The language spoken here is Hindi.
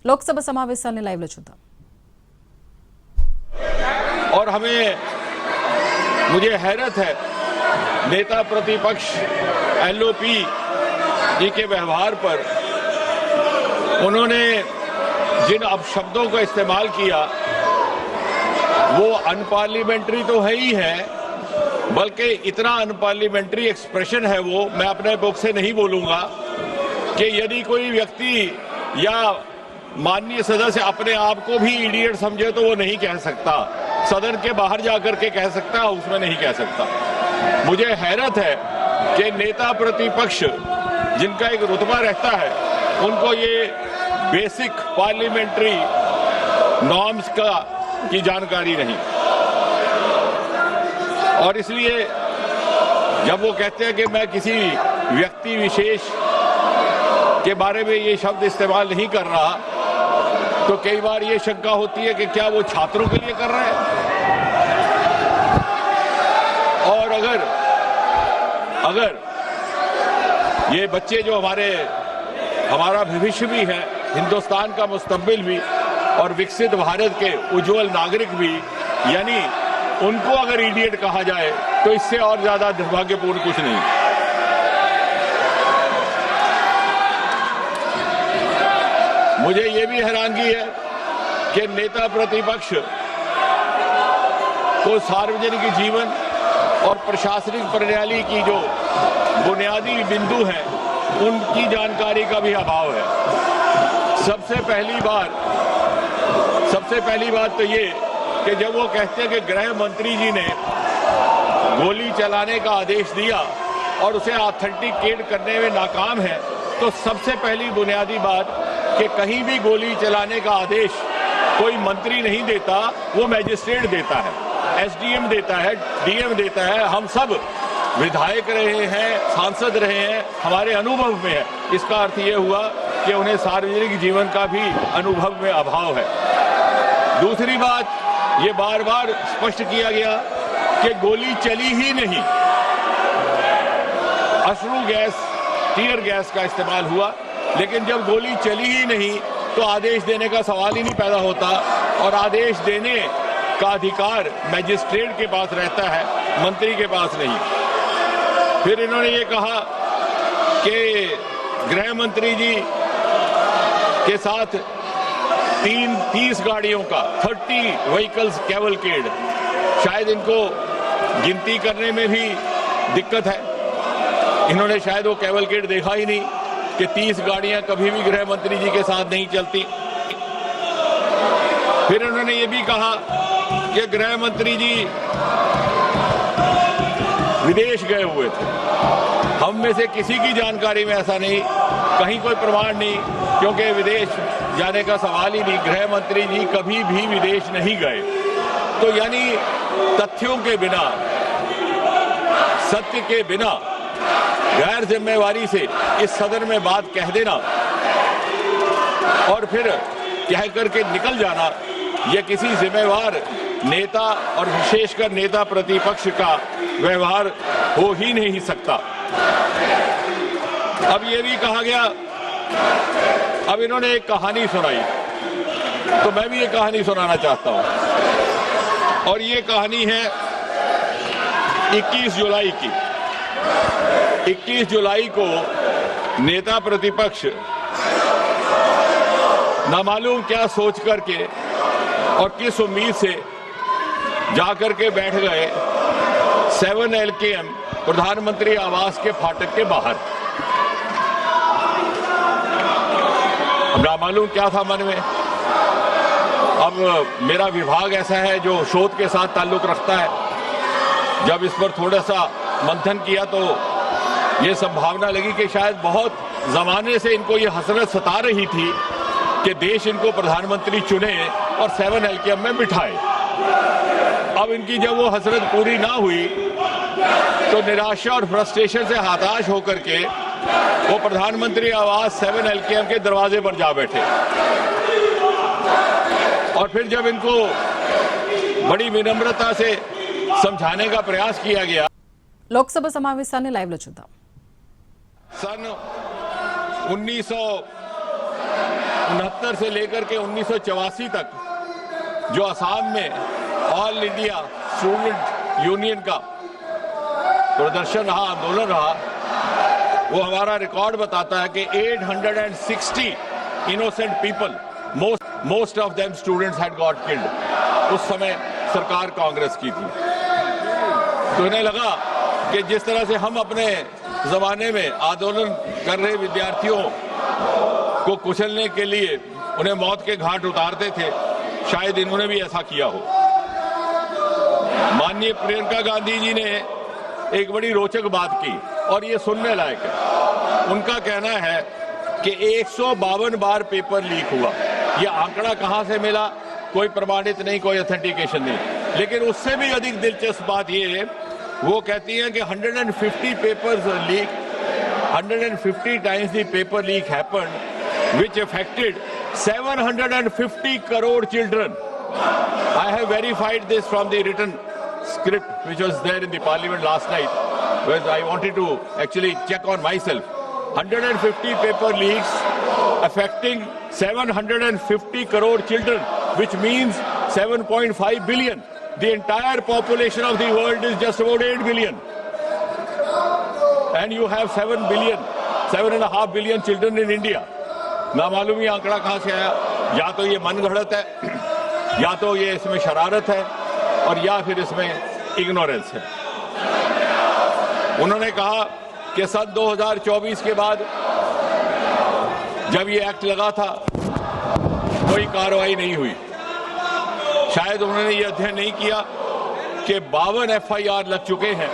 లోక్సభ సమావేశాన్ని లైవ్ లో చూద్దాం। और मुझे हैरत है नेता प्रतिपक्ष एलओपी जी के व्यवहार पर। उन्होंने जिन अपशब्दों का इस्तेमाल किया वो अनपार्लियामेंट्री तो है ही है, बल्कि इतना अनपार्लियामेंट्री एक्सप्रेशन है वो, मैं अपने बुक से नहीं बोलूंगा कि यदि कोई व्यक्ति या माननीय सदस्य अपने आप को भी इडियट समझे तो वो नहीं कह सकता, सदन के बाहर जाकर के कह सकता, उसमें नहीं कह सकता। मुझे हैरत है कि नेता प्रतिपक्ष जिनका एक रुतबा रहता है उनको ये बेसिक पार्लियामेंट्री नॉर्म्स की जानकारी नहीं। और इसलिए जब वो कहते हैं कि मैं किसी व्यक्ति विशेष के बारे में ये शब्द इस्तेमाल नहीं कर रहा, तो कई बार ये शंका होती है कि क्या वो छात्रों के लिए कर रहे हैं। और अगर ये बच्चे जो हमारा भविष्य भी है, हिंदुस्तान का मुस्तकबिल भी और विकसित भारत के उज्जवल नागरिक भी, यानी उनको अगर इडियट कहा जाए तो इससे और ज्यादा दुर्भाग्यपूर्ण कुछ नहीं। मुझे ये भी हैरानगी है कि नेता प्रतिपक्ष को सार्वजनिक जीवन और प्रशासनिक प्रणाली की जो बुनियादी बिंदु है उनकी जानकारी का भी अभाव है। सबसे पहली बात तो ये कि जब वो कहते हैं कि गृह मंत्री जी ने गोली चलाने का आदेश दिया और उसे ऑथेंटिकेट करने में नाकाम है, तो सबसे पहली बुनियादी बात कि कहीं भी गोली चलाने का आदेश कोई मंत्री नहीं देता, वो मैजिस्ट्रेट देता है, एसडीएम देता है, डीएम देता है। हम सब विधायक रहे हैं, सांसद रहे हैं, हमारे अनुभव में है। इसका अर्थ ये हुआ कि उन्हें सार्वजनिक जीवन का भी अनुभव में अभाव है। दूसरी बात, ये बार बार स्पष्ट किया गया कि गोली चली ही नहीं, अश्रु गैस, टीयर गैस का इस्तेमाल हुआ, लेकिन जब गोली चली ही नहीं तो आदेश देने का सवाल ही नहीं पैदा होता। और आदेश देने का अधिकार मैजिस्ट्रेट के पास रहता है, मंत्री के पास नहीं। फिर इन्होंने ये कहा कि गृह मंत्री जी के साथ 30 गाड़ियों का 30 व्हीकल्स कैवलकेड, शायद इनको गिनती करने में भी दिक्कत है। इन्होंने शायद वो कैवलकेड देखा ही नहीं कि 30 गाड़ियां कभी भी गृह मंत्री जी के साथ नहीं चलती। फिर उन्होंने ये भी कहा कि गृह मंत्री जी विदेश गए हुए थे। हम में से किसी की जानकारी में ऐसा नहीं, कहीं कोई प्रमाण नहीं, क्योंकि विदेश जाने का सवाल ही नहीं। गृह मंत्री जी कभी भी विदेश नहीं गए। तो यानी तथ्यों के बिना, सत्य के बिना गैर जिम्मेवारी से इस सदन में बात कह देना और फिर कह करके निकल जाना, यह किसी जिम्मेवार नेता और विशेषकर नेता प्रतिपक्ष का व्यवहार हो ही नहीं सकता। अब यह भी कहा गया, अब इन्होंने एक कहानी सुनाई, तो मैं भी एक कहानी सुनाना चाहता हूं। और ये कहानी है 21 जुलाई की। 21 जुलाई को नेता प्रतिपक्ष नामालूम क्या सोच करके और किस उम्मीद से जाकर के बैठ गए 7 LKM प्रधानमंत्री आवास के फाटक के बाहर। अब नामालूम क्या था मन में। अब मेरा विभाग ऐसा है जो शोध के साथ ताल्लुक रखता है। जब इस पर थोड़ा सा मंथन किया तो ये संभावना लगी कि शायद बहुत जमाने से इनको ये हसरत सता रही थी कि देश इनको प्रधानमंत्री चुने और 7 LKM में बिठाए। अब इनकी जब वो हसरत पूरी ना हुई तो निराशा और फ्रस्ट्रेशन से हताश होकर के वो प्रधानमंत्री आवास 7 LKM के दरवाजे पर जा बैठे। और फिर जब इनको बड़ी विनम्रता से समझाने का प्रयास किया गया। లోక్సభ సమావేశాన్ని లైవ్ లో చూద్దాం। सन 1969 1973 से लेकर के 1984 तक जो असम में ऑल इंडिया स्टूडेंट यूनियन का प्रदर्शन रहा, आंदोलन रहा, वो हमारा रिकॉर्ड बताता है कि 860 innocent people, most of them students had got killed. उस समय सरकार कांग्रेस की थी। तो इन्हें लगा कि जिस तरह से हम अपने जमाने में आंदोलन कर रहे विद्यार्थियों को कुचलने के लिए उन्हें मौत के घाट उतारते थे, शायद इन्होंने भी ऐसा किया हो। माननीय प्रियंका गांधी जी ने एक बड़ी रोचक बात की और ये सुनने लायक है। उनका कहना है कि 152 बार पेपर लीक हुआ। ये आंकड़ा कहां से मिला, कोई प्रमाणित नहीं, कोई ऑथेंटिकेशन नहीं। लेकिन उससे भी अधिक दिलचस्प बात ये है, वो कहती हैं कि 150 papers leak, 150 times the paper leak happened, which affected 750 crore children. I have verified this from the written script which was there in the parliament last night, where I wanted to actually check on myself. 150 paper leaks affecting 750 crore children, which means 7.5 billion. The entire population of the world is just about 8 billion. And you have 7 billion, 7.5 billion children in India. ना मालूम ये आंकड़ा कहां से आया। या तो ये मन गढ़ंत है, या तो ये इसमें शरारत है, और या फिर इसमें इग्नोरेंस है। उन्होंने कहा कि सन 2024 के बाद जब ये एक्ट लगा था कोई कार्रवाई नहीं हुई। शायद उन्होंने ये अध्ययन नहीं किया कि 52 FIR लग चुके हैं।